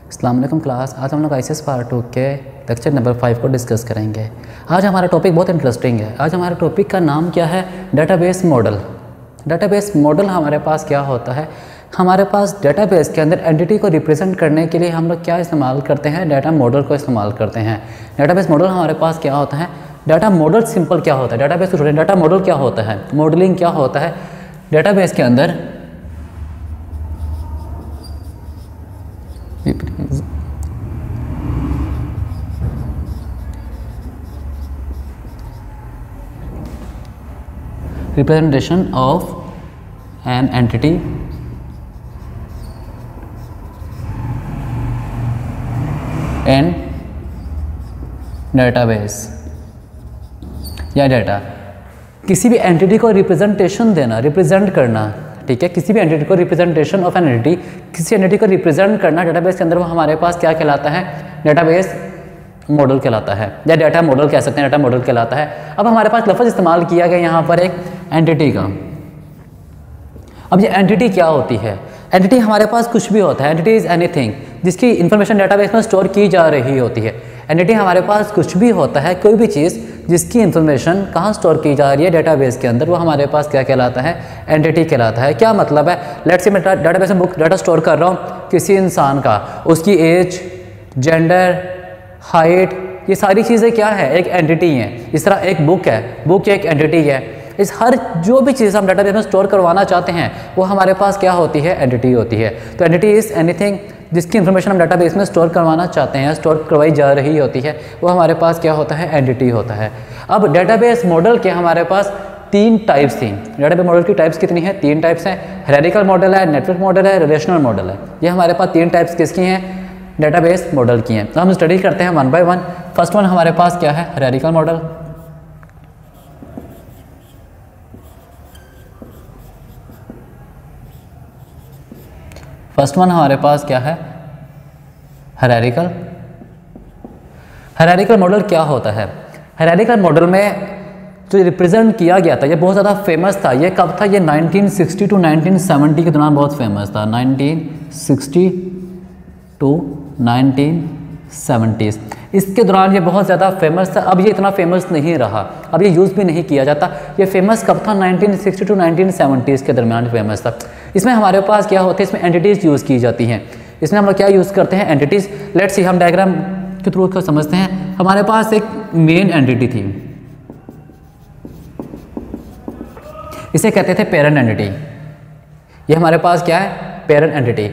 अस्सलाम वालेकुम क्लास। आज हम लोग ICS पार्ट 2 के लेक्चर नंबर 5 को डिस्कस करेंगे। आज हमारा टॉपिक बहुत इंटरेस्टिंग है। आज हमारे टॉपिक का नाम क्या है? Database model. डेटाबेस मॉडल हमारे पास क्या होता है? हमारे पास डेटाबेस के अंदर एंटिटी को रिप्रेजेंट करने के लिए हम लोग क्या इस्तेमाल करते हैं? डाटा मॉडल को इस्तेमाल करते हैं। डेटाबेस मॉडल हमारे पास क्या होता है? डाटा मॉडल सिंपल क्या होता है? डेटाबेस को छोड़िए, डाटा मॉडल क्या होता है? मॉडलिंग क्या होता है? डेटाबेस के अंदर representation of an entity in database या डाटा। किसी भी एंटिटी को रिप्रेजेंटेशन देना, रिप्रेजेंट करना, ठीक है, किसी भी एंटिटी को रिप्रेजेंटेशन ऑफ एन एंटिटी, किसी एंटिटी को रिप्रेजेंट करना डेटाबेस के अंदर, वो हमारे पास क्या कहलाता है? डेटाबेस मॉडल कहलाता है, या डाटा मॉडल कह सकते हैं, डाटा मॉडल कहलाता है। अब हमारे पास लफ्ज़ इस्तेमाल किया गया यहाँ पर एक एंटिटी का। अब ये एंटिटी क्या होती है? एंटिटी हमारे पास कुछ भी होता है। एंटिटी इज़ एनीथिंग जिसकी इन्फॉर्मेशन डेटाबेस में स्टोर की जा रही होती है। एंटिटी हमारे पास कुछ भी होता है, कोई भी चीज़ जिसकी इन्फॉर्मेशन कहाँ स्टोर की जा रही है डेटाबेस के अंदर, वो हमारे पास क्या कहलाता है? एंटिटी कहलाता है। क्या मतलब है? लेट्स से मैं डेटाबेस में बुक डाटा स्टोर कर रहा हूँ किसी इंसान का, उसकी एज, जेंडर, हाइट, ये सारी चीज़ें क्या है? एक एंटिटी है। इस तरह एक बुक है, बुक एक एंटिटी है। इस हर जो भी चीज़ हम डेटाबेस में स्टोर करवाना चाहते हैं वो हमारे पास क्या होती है? एंटिटी होती है। तो एंटिटी इज़ एनीथिंग जिसकी इन्फॉर्मेशन हम डेटाबेस में स्टोर करवाना चाहते हैं, स्टोर करवाई जा रही होती है, वो हमारे पास क्या होता है? एंटिटी होता है। अब डेटाबेस मॉडल के हमारे पास 3 टाइप्स थी। डेटाबेस मॉडल की टाइप्स कितनी है? 3 टाइप्स हैं। हायरार्किकल मॉडल है, नेटवर्क मॉडल है, रिलेशनल मॉडल है। ये हमारे पास 3 टाइप्स किसकी हैं? डेटाबेस मॉडल की हैं। तो हम स्टडी करते हैं 1 बाय 1। फर्स्ट वन हमारे पास क्या है? Hierarchical model. फर्स्ट वन हमारे पास क्या है? हायरार्किकल। हायरार्किकल मॉडल क्या होता है? हायरार्किकल मॉडल में जो रिप्रेजेंट किया गया था, ये बहुत ज़्यादा फेमस था। ये कब था? ये 1960 टू 1970 के दौरान बहुत फेमस था। 1960 टू 1970s, इसके दौरान ये बहुत ज़्यादा फेमस था। अब ये इतना फेमस नहीं रहा, अब ये यूज़ भी नहीं किया जाता। ये फेमस कब था? 1960 टू 1970s के दरमियान फेमस था। इसमें हमारे पास क्या होता है? इसमें एंटिटीज़ यूज़ की जाती हैं। इसमें हम लोग क्या यूज़ करते हैं? एंटिटीज़। लेट्स सी, हम डायग्राम के थ्रू को समझते हैं। हमारे पास एक मेन एंटिटी थी, इसे कहते थे पेरेंट एंटिटी। ये हमारे पास क्या है? Parent entity.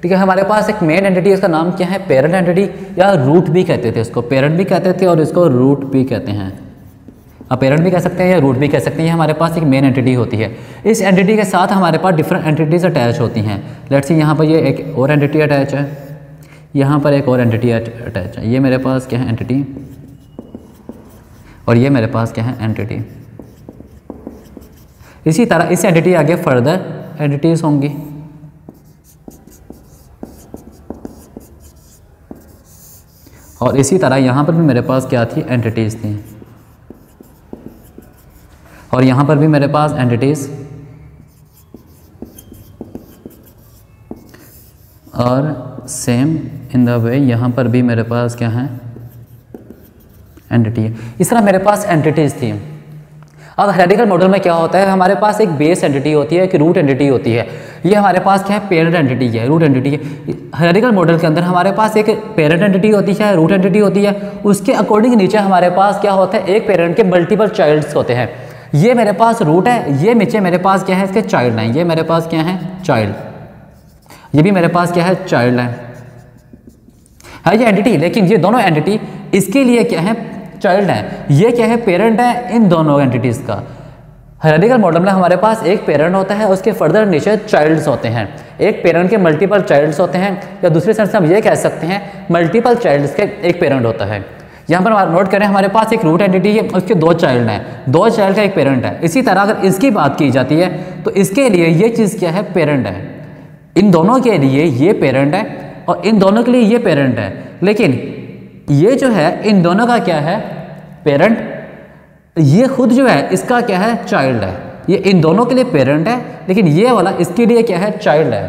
ठीक है, हमारे पास एक मेन एंटिटी, इसका नाम क्या है? पेरेंट एंटिटी, या रूट भी कहते थे इसको। पेरेंट भी कहते थे और इसको रूट भी कहते हैं। अब पेरेंट भी कह सकते हैं या रूट भी कह सकते हैं। ये हमारे पास एक मेन एंटिटी होती है। इस एंटिटी के साथ हमारे पास डिफरेंट एंटिटीज अटैच होती हैं। लेट्स सी, यहाँ पर ये एक और एंटिटी अटैच है, यहाँ पर एक और एंटिटी अटैच है। ये मेरे पास क्या है? एंटिटी। और ये मेरे पास क्या है? एंटिटी। इसी तरह इस एंटिटी आगे फर्दर एंटिटीज होंगी। और इसी तरह यहाँ पर भी मेरे पास क्या थी? एंटिटीज़ थी। और यहाँ पर भी मेरे पास एंटिटीज़, और सेम इन द वे यहाँ पर भी मेरे पास क्या है? एंटिटी है। इस तरह मेरे पास एंटिटीज़ थी। अब हायरार्किकल मॉडल में क्या होता है? हमारे पास एक बेस एंटिटी होती है, एक रूट एंटिटी होती है। ये हमारे पास क्या है? पेरेंट एंटिटी है, रूट एंटिटी है। हायरार्किकल मॉडल के अंदर हमारे पास एक पेरेंट एंटिटी होती है, रूट एंटिटी होती है। उसके अकॉर्डिंग नीचे हमारे पास क्या होता है? एक पेरेंट के मल्टीपल चाइल्ड्स होते हैं। ये मेरे पास रूट है, ये नीचे मेरे पास क्या है? इसके चाइल्ड हैं। ये मेरे पास क्या है? चाइल्ड। ये भी मेरे पास क्या है? चाइल्ड है ये एंटिटी। लेकिन ये दोनों एंटिटी इसके लिए क्या है? चाइल्ड है। ये क्या है? पेरेंट है इन दोनों एंटिटीज़ का। हायरार्किकल मॉडल में हमारे पास एक पेरेंट होता है, उसके फर्दर नीचे चाइल्ड्स होते हैं। एक पेरेंट के मल्टीपल चाइल्ड्स होते हैं, या दूसरे सेंस से हम ये कह सकते हैं मल्टीपल चाइल्ड्स के एक पेरेंट होता है। यहाँ पर नोट करें, हमारे पास एक रूट एंटिटी है, उसके 2 चाइल्ड हैं, 2 चाइल्ड का एक पेरेंट है। इसी तरह अगर इसकी बात की जाती है तो इसके लिए ये चीज़ क्या है? पेरेंट है। इन दोनों के लिए ये पेरेंट है और इन दोनों के लिए ये पेरेंट है। लेकिन ये जो है इन दोनों का क्या है? पेरेंट। ये खुद जो है इसका क्या है? चाइल्ड है। ये इन दोनों के लिए पेरेंट है, लेकिन ये वाला इसके लिए क्या है? चाइल्ड है।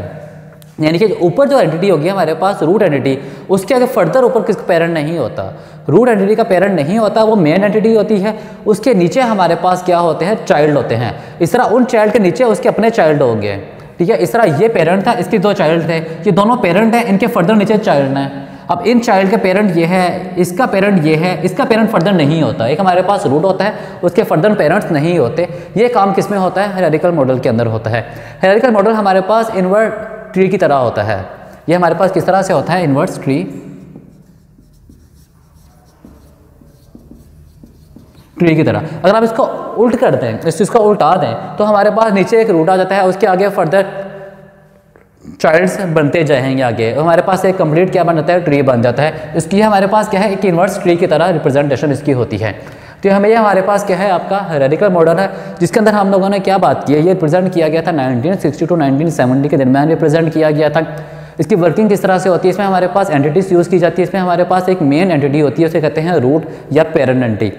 यानी कि ऊपर जो एंटिटी होगी हमारे पास रूट एंटिटी, उसके आगे फर्दर ऊपर किसका पेरेंट नहीं होता, रूट एंटिटी का पेरेंट नहीं होता, वो मेन एंटिटी होती है। उसके नीचे हमारे पास क्या होते हैं, चाइल्ड होते हैं। इस तरह उन चाइल्ड के नीचे उसके अपने चाइल्ड होंगे, ठीक है। इस तरह ये पेरेंट था, इसके 2 चाइल्ड थे, ये दोनों पेरेंट हैं, इनके फर्दर नीचे चाइल्ड हैं। अब इन चाइल्ड के पेरेंट ये है, इसका पेरेंट ये है, इसका पेरेंट फर्दर नहीं होता। एक हमारे पास रूट होता है, उसके फर्दर पेरेंट्स नहीं होते। ये काम किस में होता है, हायरार्किकल मॉडल के अंदर होता है। हायरार्किकल मॉडल हमारे पास इन्वर्ट ट्री की तरह होता है। ये हमारे पास किस तरह से होता है, इन्वर्स ट्री की तरह। अगर आप इसको उल्ट कर दें, इस चीज़ को उल्टा दें, तो हमारे पास नीचे एक रूट आ जाता है, उसके आगे फर्दर चाइल्ड्स बनते जाएंगे आगे, हमारे पास एक कंप्लीट क्या बन जाता है, ट्री बन जाता है। इसकी हमारे पास क्या है, एक इन्वर्स ट्री की तरह रिप्रेजेंटेशन इसकी होती है। तो हमें ये हमारे पास क्या है, आपका हायरार्किकल मॉडल है, जिसके अंदर हम लोगों ने क्या बात की है, ये रिप्रेजेंट किया गया था 1960 टू 1970 के दरमियान रिप्रेजेंट किया गया था। इसकी वर्किंग किस तरह से होती है, इसमें हमारे पास एंटिटीज यूज़ की जाती है। इसमें हमारे पास एक मेन एंटिटी होती है, उसे कहते हैं रूट या पेरेंट एंटिटी,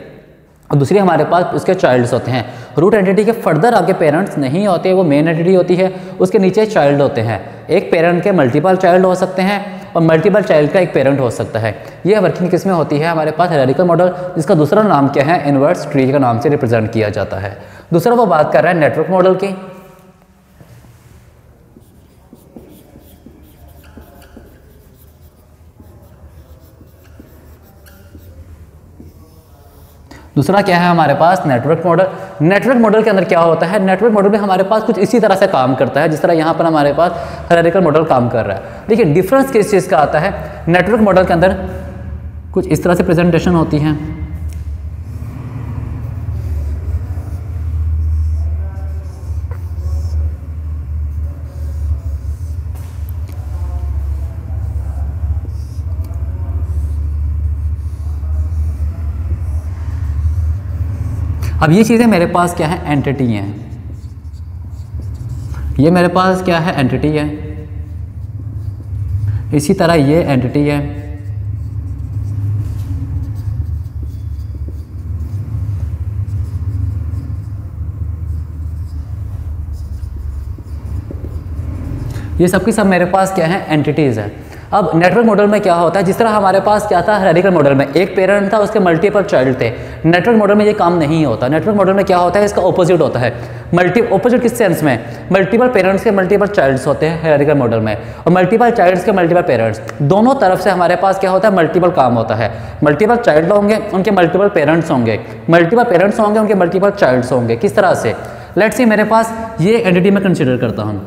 और दूसरी हमारे पास उसके चाइल्ड्स होते हैं। रूट एंटिटी के फर्दर आगे पेरेंट्स नहीं होते, वो मेन एंटिटी होती है, उसके नीचे चाइल्ड होते हैं। एक पेरेंट के मल्टीपल चाइल्ड हो सकते हैं और मल्टीपल चाइल्ड का एक पेरेंट हो सकता है। ये वर्किंग किस में होती है, हमारे पास हायरार्किकल मॉडल, जिसका दूसरा नाम क्या है, इन्वर्स ट्री का नाम से रिप्रेजेंट किया जाता है। दूसरा वो बात कर रहा है नेटवर्क मॉडल की। दूसरा क्या है हमारे पास, नेटवर्क मॉडल। नेटवर्क मॉडल के अंदर क्या होता है, नेटवर्क मॉडल में हमारे पास कुछ इसी तरह से काम करता है जिस तरह यहाँ पर हमारे पास हायरार्किकल मॉडल काम कर रहा है। लेकिन डिफरेंस किस चीज़ का आता है, नेटवर्क मॉडल के अंदर कुछ इस तरह से प्रेजेंटेशन होती है। अब ये चीज़ें मेरे पास क्या है, एंटिटी हैं। ये मेरे पास क्या है, एंटिटी है। इसी तरह ये एंटिटी है। ये सब की सब मेरे पास क्या है, एंटिटीज़ है। अब नेटवर्क मॉडल में क्या होता है, जिस तरह हमारे पास क्या था, हायरार्किकल मॉडल में एक पेरेंट था, उसके मल्टीपल चाइल्ड थे। नेटवर्क मॉडल में ये काम नहीं होता। नेटवर्क मॉडल में क्या होता है, इसका ऑपोजिट होता है। ऑपोजिट किस सेंस में, मल्टीपल पेरेंट्स के मल्टीपल चाइल्ड्स होते हैं हायरार्किकल मॉडल में, और मल्टीपल चाइल्ड्स के मल्टीपल पेरेंट्स, दोनों तरफ से हमारे पास क्या होता है, मल्टीपल काम होता है। मल्टीपल चाइल्ड होंगे, उनके मल्टीपल पेरेंट्स होंगे, मल्टीपल पेरेंट्स होंगे, उनके मल्टीपल चाइल्ड्स होंगे। किस तरह से, लेट्स सी मेरे पास ये एंटिटी में कंसिडर करता हूँ।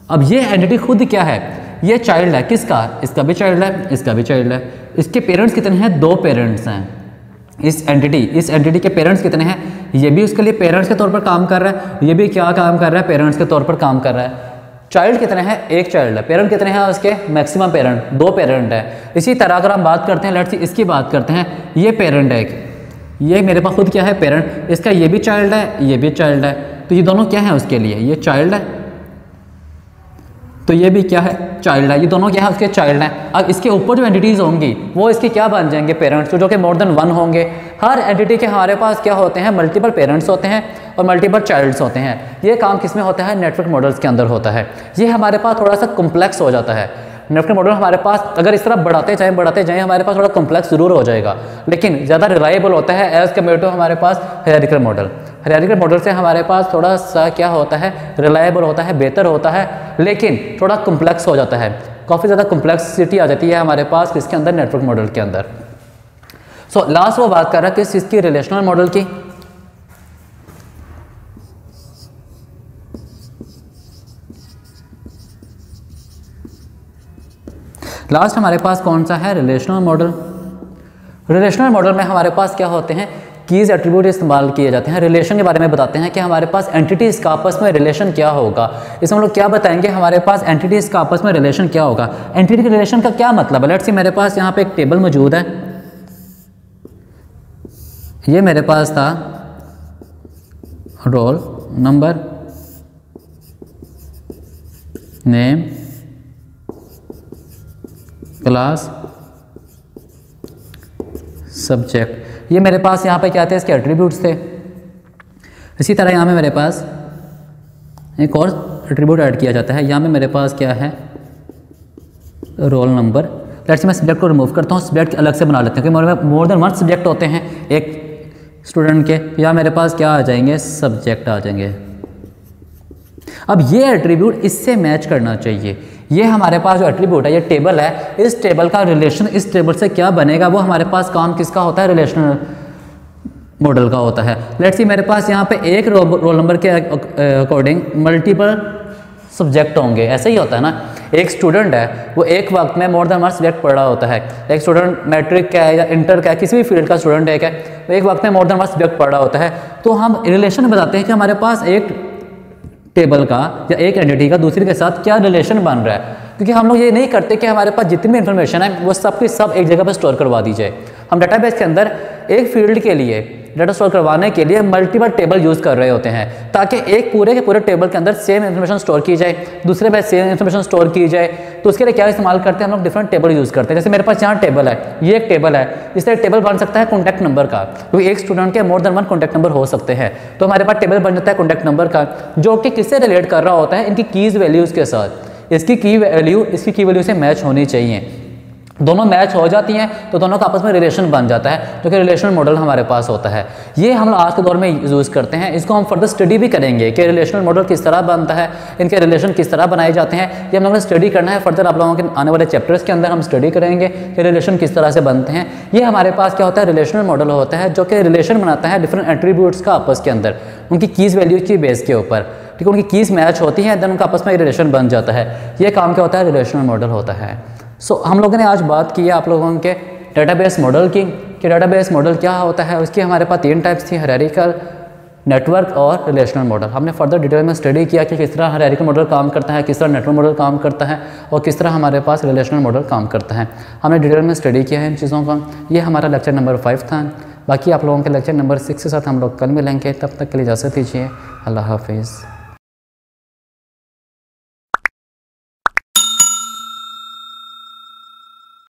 अब ये एंटिटी खुद क्या है, ये चाइल्ड है, किसका, इसका भी चाइल्ड है, इसका भी चाइल्ड है। इसके पेरेंट्स कितने हैं, 2 पेरेंट्स हैं। इस एंटिटी के पेरेंट्स कितने हैं, ये भी उसके लिए पेरेंट्स के तौर पर काम कर रहा है, ये भी क्या काम कर रहा है, पेरेंट्स के तौर पर काम कर रहा है। चाइल्ड कितने हैं, एक चाइल्ड है। पेरेंट कितने हैं उसके, मैक्सिमम पेरेंट 2 पेरेंट है। इसी तरह अगर हम बात करते हैं, लेट्स सी इसकी बात करते हैं, ये पेरेंट है एक, ये मेरे पास खुद क्या है, पेरेंट, इसका ये भी चाइल्ड है, ये भी चाइल्ड है। तो ये दोनों क्या है उसके लिए, ये चाइल्ड है, तो ये भी क्या है, चाइल्ड है। ये दोनों क्या है, उसके चाइल्ड हैं। अब इसके ऊपर जो एंटिटीज़ होंगी वो इसके क्या बन जाएंगे, पेरेंट्स, जो कि मोर देन 1 होंगे। हर एंटिटी के हमारे पास क्या होते हैं, मल्टीपल पेरेंट्स होते हैं और मल्टीपल चाइल्ड्स होते हैं। ये काम किसमें होता है, नेटवर्क मॉडल्स के अंदर होता है। ये हमारे पास थोड़ा सा कॉम्प्लेक्स हो जाता है। नेटवर्क मॉडल हमारे पास अगर इस तरह बढ़ाते जाएं हमारे पास थोड़ा कॉम्प्लेक्स जरूर हो जाएगा, लेकिन ज़्यादा रिलायबल होता है एज़ कम्पेयर टू हमारे पास हायरार्किकल मॉडल। हायरार्किकल मॉडल से हमारे पास थोड़ा सा क्या होता है, रिलायबल होता है, बेहतर होता है, लेकिन थोड़ा कॉम्प्लेक्स हो जाता है। काफ़ी ज़्यादा कॉम्प्लेक्सिटी आ जाती है हमारे पास किसके अंदर, नेटवर्क मॉडल के अंदर। सो लास्ट वो बात कर रहा है किस चीज़ की, रिलेशनल मॉडल की। लास्ट हमारे पास कौन सा है, रिलेशनल मॉडल। रिलेशनल मॉडल में हमारे पास क्या होते हैं, कीज एट्रीब्यूट इस्तेमाल किए जाते हैं। रिलेशन के बारे में बताते हैं कि हमारे पास एंटिटीज़ का आपस में रिलेशन क्या होगा। इसमें हम लोग क्या बताएंगे, हमारे पास एंटिटीज़ का आपस में रिलेशन क्या होगा। एंटिटी के रिलेशन का क्या मतलब है, लेट्स सी मेरे पास यहाँ पे एक टेबल मौजूद है, ये मेरे पास था roll number, name, class, subject. ये मेरे पास यहाँ पे क्या थे, इसके एट्रीब्यूट्स थे। इसी तरह यहाँ में मेरे पास एक और एट्रीब्यूट ऐड किया जाता है। यहाँ में मेरे पास क्या है, रोल नंबर, लेट्स से मैं सब्जेक्ट को रिमूव करता हूँ, सब्जेक्ट अलग से बना लेते हैं क्योंकि मोर देन 1 सब्जेक्ट होते हैं एक स्टूडेंट के, या मेरे पास क्या आ जाएंगे, सब्जेक्ट आ जाएंगे। अब ये एट्रीब्यूट इससे मैच करना चाहिए। ये हमारे पास जो एट्रीब्यूट है, ये टेबल है, इस टेबल का रिलेशन इस टेबल से क्या बनेगा, वो हमारे पास काम किसका होता है, रिलेशनल मॉडल का होता है। लेट्स सी मेरे पास यहाँ पे एक रोल नंबर के अकॉर्डिंग मल्टीपल सब्जेक्ट होंगे, ऐसे ही होता है ना। एक स्टूडेंट है वो एक वक्त में मोर देन 1 सब्जेक्ट पढ़ रहा होता है। एक स्टूडेंट मैट्रिक का है या इंटर का है, किसी भी फील्ड का स्टूडेंट है वो एक वक्त में मोर देन 1 सब्जेक्ट पढ़ रहा होता है। तो हम रिलेशन बताते हैं कि हमारे पास एक टेबल का या एक एंटिटी का दूसरे के साथ क्या रिलेशन बन रहा है, क्योंकि हम लोग ये नहीं करते कि हमारे पास जितनी भी इन्फॉर्मेशन है वो सब की सब एक जगह पर स्टोर करवा दी जाए। हम डाटाबेस के अंदर एक फील्ड के लिए डाटा स्टोर करवाने के लिए मल्टीपल टेबल यूज़ कर रहे होते हैं, ताकि एक पूरे के पूरे टेबल के अंदर सेम इन्फॉर्मेशन स्टोर की जाए, दूसरे पे सेम इन्फॉर्मेशन स्टोर की जाए। तो उसके लिए क्या इस्तेमाल करते हैं हम लोग, डिफरेंट टेबल यूज़ करते हैं। जैसे मेरे पास यहाँ टेबल है, ये एक टेबल है, इससे टेबल बन सकता है कॉन्टैक्ट नंबर का, क्योंकि एक स्टूडेंट के मोर देन 1 कॉन्टैक्ट नंबर हो सकते हैं। तो हमारे पास टेबल बन जाता है कॉन्टैक्ट नंबर का, जो कि किससे रिलेट कर रहा होता है, इनकी कीज़ वैल्यूज़ के साथ। इसकी की वैल्यू से मैच होनी चाहिए। दोनों मैच हो जाती हैं तो दोनों का आपस में रिलेशन बन जाता है, जो कि रिलेशनल मॉडल हमारे पास होता है। ये हम आज के दौर में यूज़ करते हैं। इसको हम फर्दर स्टडी भी करेंगे कि रिलेशनल मॉडल किस तरह बनता है, इनके रिलेशन किस तरह बनाए जाते हैं। ये हम लोगों ने स्टडी करना है फर्दर। आप लोगों के आने वाले चैप्टर्स के अंदर हम स्टडी करेंगे कि रिलेशन किस तरह से बनते हैं। ये हमारे पास क्या होता है, रिलेशनल मॉडल होता है, जो कि रिलेशन बनाता है डिफरेंट एट्रीब्यूट्स का आपस के अंदर, उनकी कीज़ वैल्यूज की बेस के ऊपर। ठीक है, उनकी कीज़ मैच होती हैं, देन उनका आपस में रिलेशन बन जाता है। ये काम क्या होता है, रिलेशनल मॉडल होता है। हम लोगों ने आज बात की है आप लोगों के डेटाबेस मॉडल की, कि डेटाबेस मॉडल क्या होता है। उसकी हमारे पास 3 टाइप्स थी, हायरार्किकल, नेटवर्क और रिलेशनल मॉडल। हमने फर्दर डिटेल में स्टडी किया कि किस तरह हायरार्किकल मॉडल काम करता है, किस तरह नेटवर्क मॉडल काम करता है और किस तरह हमारे पास रिलेशनल मॉडल काम करता है। हमने डिटेल में स्टडी किया है इन चीज़ों का। ये हमारा लेक्चर नंबर 5 था। बाकी आप लोगों के लेक्चर नंबर 6 के साथ हम लोग कल मिलेंगे। तब तक के लिए इजाज़त दीजिए। अल्लाह हाफिज़।